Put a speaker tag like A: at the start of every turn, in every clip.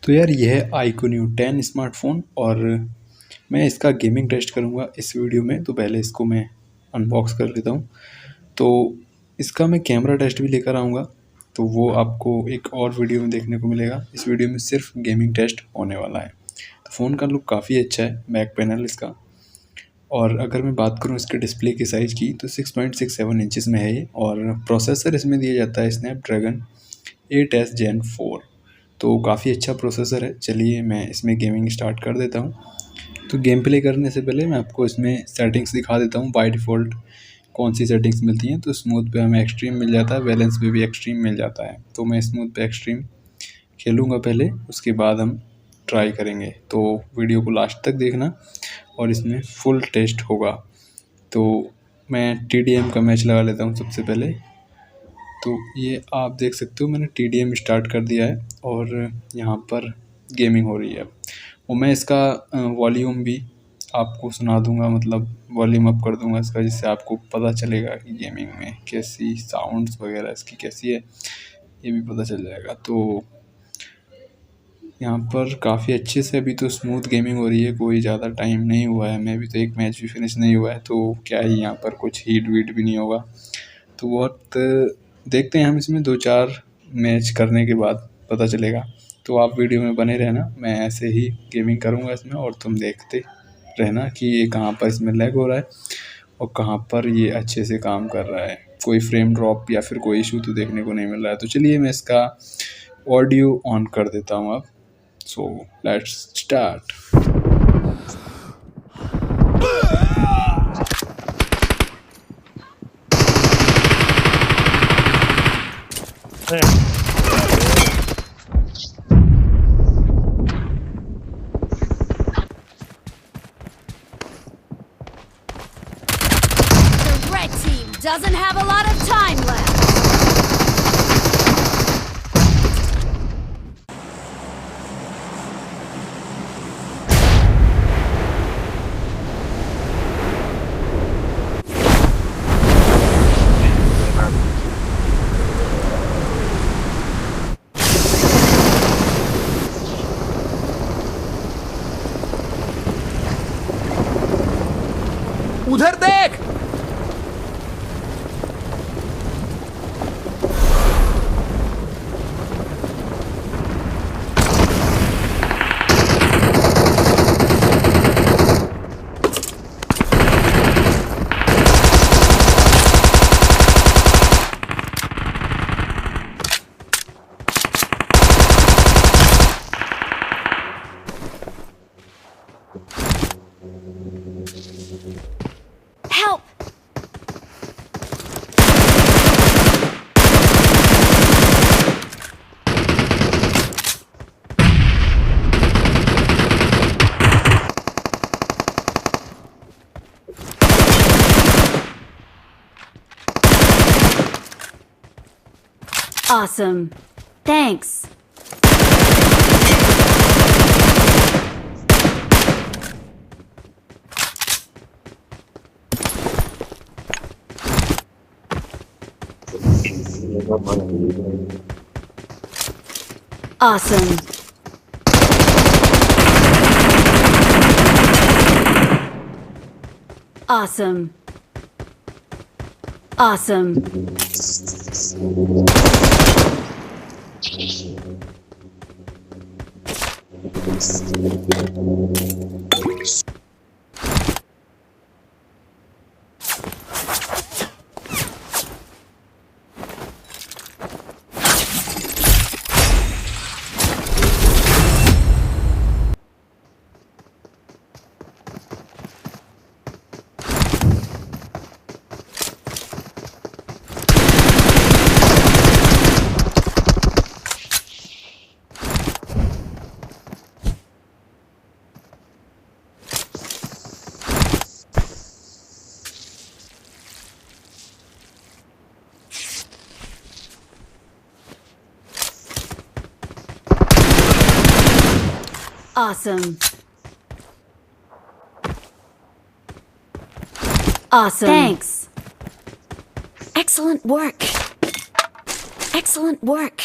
A: तो यार ये है iQOO न्यू 10 स्मार्टफ़ोन और मैं इसका गेमिंग टेस्ट करूँगा इस वीडियो में। तो पहले इसको मैं अनबॉक्स कर लेता हूँ। तो इसका मैं कैमरा टेस्ट भी लेकर आऊँगा, तो वो आपको एक और वीडियो में देखने को मिलेगा। इस वीडियो में सिर्फ गेमिंग टेस्ट होने वाला है। तो फ़ोन का लुक काफ़ी अच्छा है, बैक पैनल इसका। और अगर मैं बात करूँ इसके डिस्प्ले की साइज़ की, तो 6.67 इंचज़ में है ये। और प्रोसेसर इसमें दिया जाता है स्नैपड्रैगन 8S Gen 4। तो काफ़ी अच्छा प्रोसेसर है। चलिए मैं इसमें गेमिंग स्टार्ट कर देता हूँ। तो गेम प्ले करने से पहले मैं आपको इसमें सेटिंग्स दिखा देता हूँ। बाय डिफ़ॉल्ट कौन सी सेटिंग्स मिलती हैं। तो स्मूथ पे हमें एक्सट्रीम मिल जाता है, बैलेंस पे भी एक्सट्रीम मिल जाता है। तो मैं स्मूथ पे एक्सट्रीम खेलूँगा पहले, उसके बाद हम ट्राई करेंगे। तो वीडियो को लास्ट तक देखना और इसमें फुल टेस्ट होगा। तो मैं TDM का मैच लगा लेता हूँ सबसे पहले। तो ये आप देख सकते हो मैंने TDM स्टार्ट कर दिया है और यहाँ पर गेमिंग हो रही है। और मैं इसका वॉल्यूम भी आपको सुना दूंगा, मतलब वॉल्यूम अप कर दूंगा इसका, जिससे आपको पता चलेगा कि गेमिंग में कैसी साउंड्स वगैरह इसकी कैसी है, ये भी पता चल जाएगा। तो यहाँ पर काफ़ी अच्छे से अभी तो स्मूथ गेमिंग हो रही है, कोई ज़्यादा टाइम नहीं हुआ है, मैं अभी तो एक मैच भी फिनिश नहीं हुआ है। तो क्या है, यहाँ पर कुछ हीट वीट भी नहीं होगा। तो बहुत देखते हैं हम इसमें 2-4 मैच करने के बाद पता चलेगा। तो आप वीडियो में बने रहना, मैं ऐसे ही गेमिंग करूँगा इसमें और तुम देखते रहना कि ये कहाँ पर इसमें लैग हो रहा है और कहाँ पर ये अच्छे से काम कर रहा है। कोई फ्रेम ड्रॉप या फिर कोई इशू तो देखने को नहीं मिल रहा है। तो चलिए मैं इसका ऑडियो ऑन कर देता हूँ अब। So let's start.
B: The red team doesn't have a lot of time left.
C: उधर देख।
B: Help! Awesome. Thanks. Awesome. Awesome. Awesome. Awesome. Awesome. Thanks. Excellent work. Excellent work.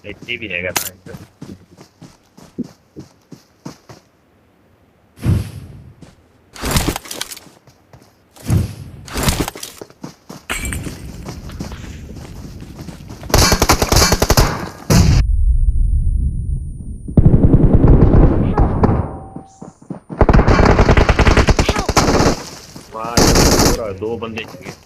C: इतनी भी है ना इनका।
B: Help!
C: पूरा 2 बंदे चाहिए।